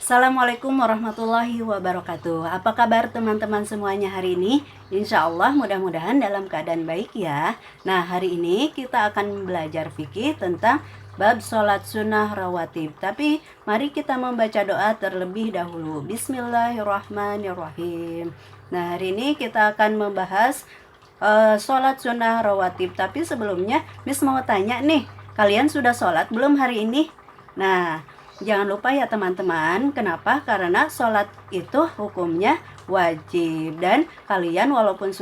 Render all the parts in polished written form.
Assalamualaikum warahmatullahi wabarakatuh. Apa kabar teman-teman semuanya hari ini? Insya Allah mudah-mudahan dalam keadaan baik ya. Nah, hari ini kita akan belajar fikih tentang bab sholat sunnah rawatib. Tapi mari kita membaca doa terlebih dahulu. Bismillahirrahmanirrahim. Nah, hari ini kita akan membahas sholat sunnah rawatib. Tapi sebelumnya Miss mau tanya nih, kalian sudah sholat belum hari ini? Nah, jangan lupa ya teman-teman, kenapa? Karena sholat itu hukumnya wajib. Dan kalian walaupun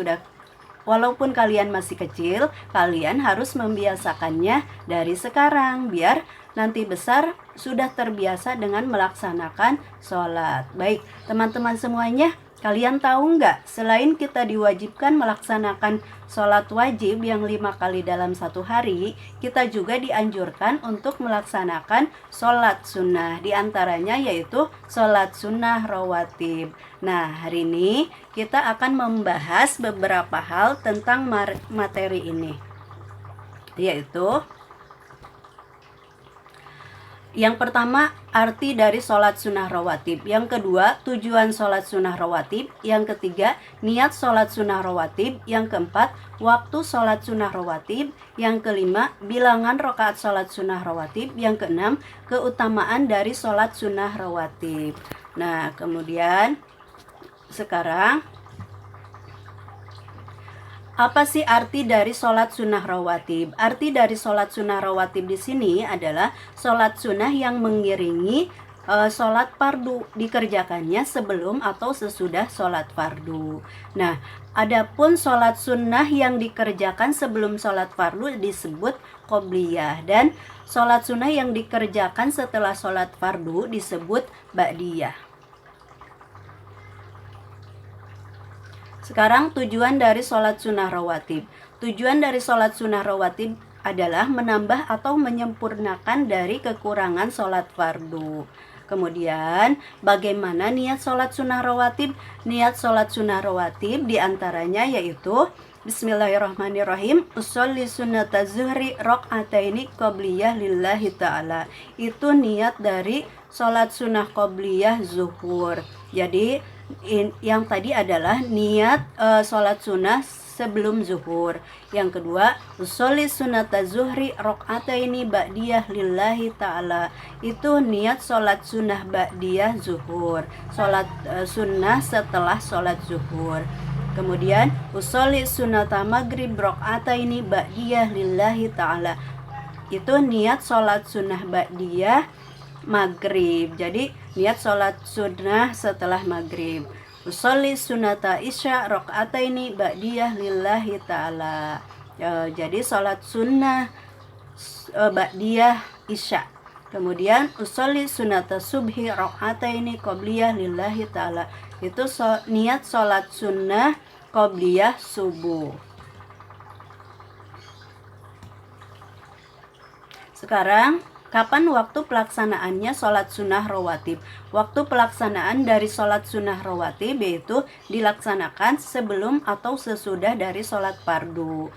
kalian masih kecil, kalian harus membiasakannya dari sekarang. Biar nanti besar sudah terbiasa dengan melaksanakan sholat. Baik, teman-teman semuanya, kalian tahu nggak, selain kita diwajibkan melaksanakan sholat wajib yang 5 kali dalam satu hari, kita juga dianjurkan untuk melaksanakan sholat sunnah. Di antaranya yaitu sholat sunnah rawatib. Nah, hari ini kita akan membahas beberapa hal tentang materi ini, yaitu yang pertama, arti dari sholat sunnah rawatib. Yang kedua, tujuan sholat sunnah rawatib. Yang ketiga, niat sholat sunnah rawatib. Yang keempat, waktu sholat sunnah rawatib. Yang kelima, bilangan rakaat sholat sunnah rawatib. Yang keenam, keutamaan dari sholat sunnah rawatib. Nah, kemudian sekarang, apa sih arti dari sholat sunnah rawatib? Arti dari sholat sunnah rawatib di sini adalah sholat sunnah yang mengiringi sholat fardu, dikerjakannya sebelum atau sesudah sholat fardu. Nah, adapun sholat sunnah yang dikerjakan sebelum sholat fardu disebut qobliyah, dan sholat sunnah yang dikerjakan setelah sholat fardu disebut ba'diyah. Sekarang tujuan dari sholat sunnah rawatib. Tujuan dari sholat sunnah rawatib adalah menambah atau menyempurnakan dari kekurangan sholat fardu. Kemudian, bagaimana niat sholat sunnah rawatib? Niat sholat sunnah rawatib diantaranya yaitu Bismillahirrahmanirrahim. Usolli sunnata zuhri rok'ataini qobliyah lillahi ta'ala. Itu niat dari sholat sunnah qobliyah zuhur. Jadi yang tadi adalah niat sholat sunnah sebelum zuhur. Yang kedua, usolli sunnata zuhri rok'ataini ba'diyah lillahi ta'ala. Itu niat sholat sunnah ba'diyah zuhur, sholat sunnah setelah sholat zuhur. Kemudian usolli sunnata maghrib rok'ataini ba'diyah lillahi ta'ala. Itu niat sholat sunnah ba'diyah maghrib. Jadi niat sholat sunnah setelah maghrib. Usolli sunnata isya rok'ataini ba'diyah lillahi ta'ala. Jadi sholat sunnah ba'diyah isya. Kemudian usolli sunnata subhi rok'ataini qobliyah lillahi ta'ala. Itu niat sholat sunnah qobliyah subuh. Sekarang, kapan waktu pelaksanaannya sholat sunnah rawatib? Waktu pelaksanaan dari sholat sunnah rawatib yaitu dilaksanakan sebelum atau sesudah dari sholat fardu.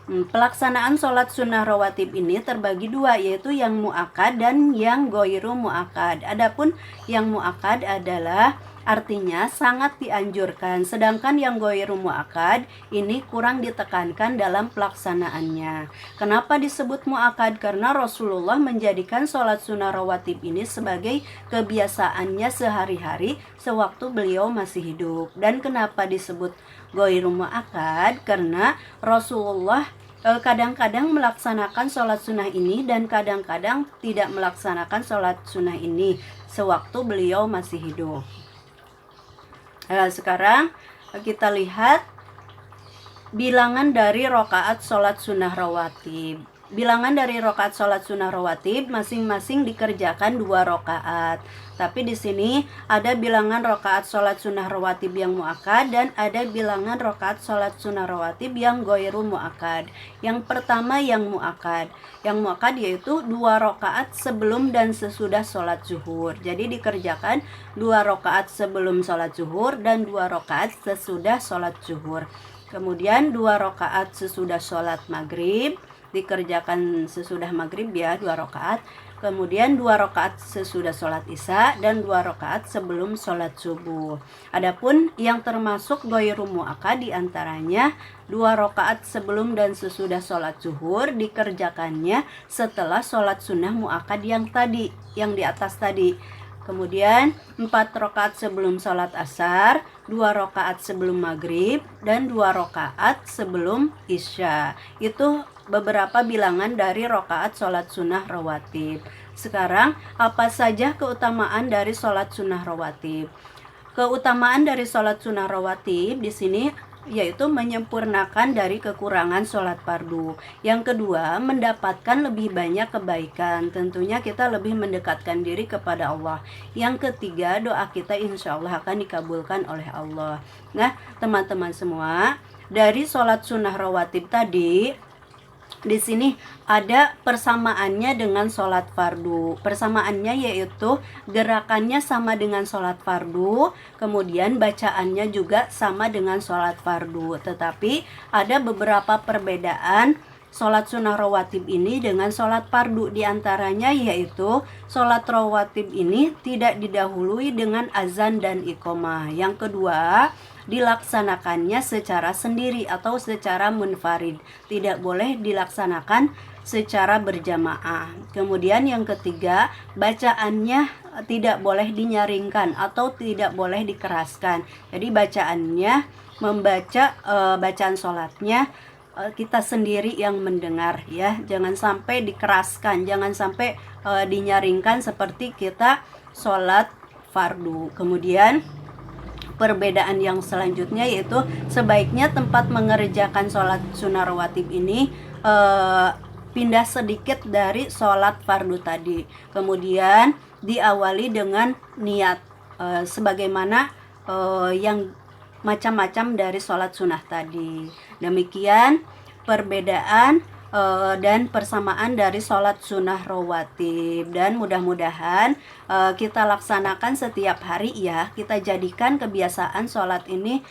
Pelaksanaan sholat sunnah rawatib ini terbagi dua, yaitu yang mu'akad dan yang goiru mu'akad. Adapun yang mu'akad adalah artinya sangat dianjurkan, sedangkan yang goiru mu'akad ini kurang ditekankan dalam pelaksanaannya. Kenapa disebut mu'akad? Karena Rasulullah menjadikan sholat sunnah rawatib ini sebagai kebiasaannya sehari-hari sewaktu beliau masih hidup. Dan kenapa disebut goiru mu'akad? Karena Rasulullah kadang-kadang melaksanakan sholat sunnah ini dan kadang-kadang tidak melaksanakan sholat sunnah ini sewaktu beliau masih hidup. Sekarang kita lihat bilangan dari rakaat sholat sunnah rawatib. Bilangan dari rakaat sholat sunnah rawatib masing-masing dikerjakan 2 rakaat. Tapi di sini ada bilangan rakaat sholat sunnah rawatib yang mu'akad dan ada bilangan rakaat sholat sunnah rawatib yang goiru mu'akad. Yang pertama yang mu'akad. Yang mu'akad yaitu 2 rakaat sebelum dan sesudah sholat zuhur. Jadi dikerjakan 2 rakaat sebelum sholat zuhur dan 2 rakaat sesudah sholat zuhur. Kemudian 2 rakaat sesudah sholat maghrib, dikerjakan sesudah maghrib ya 2 rakaat. kemudian 2 rakaat sesudah sholat isya, dan 2 rakaat sebelum sholat subuh. Adapun yang termasuk ghairu muakkad diantaranya 2 rakaat sebelum dan sesudah sholat zuhur dikerjakannya setelah sholat sunnah muakkad yang di atas tadi. Kemudian 4 rakaat sebelum sholat asar, 2 rakaat sebelum maghrib, dan 2 rakaat sebelum isya. Itu beberapa bilangan dari rakaat sholat sunnah rawatib. Sekarang, apa saja keutamaan dari sholat sunnah rawatib? Keutamaan dari sholat sunnah rawatib di sini yaitu menyempurnakan dari kekurangan sholat fardu. Yang kedua, mendapatkan lebih banyak kebaikan. Tentunya kita lebih mendekatkan diri kepada Allah. Yang ketiga, doa kita insya Allah akan dikabulkan oleh Allah. Nah, teman-teman semua, dari sholat sunnah rawatib tadi, di sini ada persamaannya dengan sholat fardu. Persamaannya yaitu gerakannya sama dengan sholat fardu, kemudian bacaannya juga sama dengan sholat fardu. Tetapi ada beberapa perbedaan sholat sunnah rawatib ini dengan sholat fardu. Di antaranya yaitu sholat rawatib ini tidak didahului dengan azan dan iqomah. Yang kedua, dilaksanakannya secara sendiri atau secara munfarid, tidak boleh dilaksanakan secara berjamaah. Kemudian yang ketiga, bacaannya tidak boleh dinyaringkan atau tidak boleh dikeraskan. Jadi bacaannya membaca bacaan sholatnya kita sendiri yang mendengar, ya, jangan sampai dikeraskan, jangan sampai dinyaringkan seperti kita sholat fardu. Kemudian perbedaan yang selanjutnya yaitu sebaiknya tempat mengerjakan sholat sunnah rawatib ini pindah sedikit dari sholat fardu tadi. Kemudian diawali dengan niat sebagaimana yang macam-macam dari sholat sunnah tadi. Demikian perbedaan dan persamaan dari sholat sunnah rawatib, dan mudah-mudahan kita laksanakan setiap hari, ya, kita jadikan kebiasaan sholat ini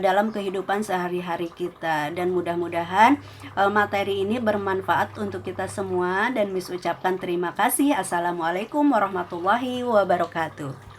dalam kehidupan sehari-hari kita, dan mudah-mudahan materi ini bermanfaat untuk kita semua, dan Miss ucapkan terima kasih. Assalamualaikum warahmatullahi wabarakatuh.